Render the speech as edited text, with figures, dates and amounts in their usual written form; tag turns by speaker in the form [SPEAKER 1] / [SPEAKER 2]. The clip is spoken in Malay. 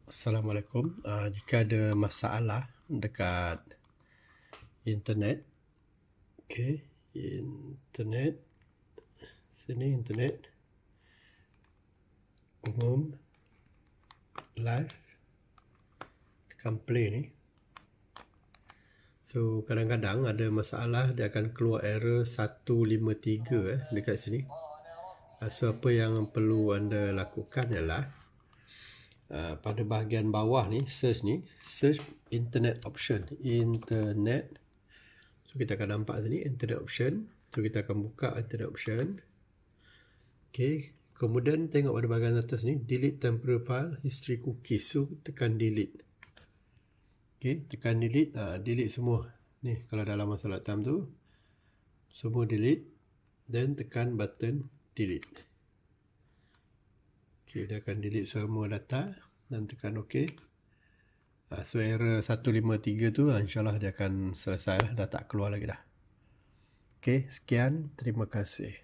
[SPEAKER 1] Assalamualaikum. Jika ada masalah dekat internet, internet, sini internet, umum, live, tekan play ni. So kadang-kadang ada masalah, dia akan keluar error 153 dekat sini. So apa yang perlu anda lakukan ialah pada bahagian bawah ni, search internet option. Internet. So kita akan nampak sini internet option. So kita akan buka internet option. Kemudian tengok pada bahagian atas ni, delete temporary file, history cookies. So tekan delete. Tekan delete. Delete semua. Ni kalau dalam masalah time tu, semua delete. Then tekan button delete. Dia akan delete semua data dan tekan OK. So error 153 tu insyaAllah dia akan selesai lah. Dah tak keluar lagi dah. Sekian. Terima kasih.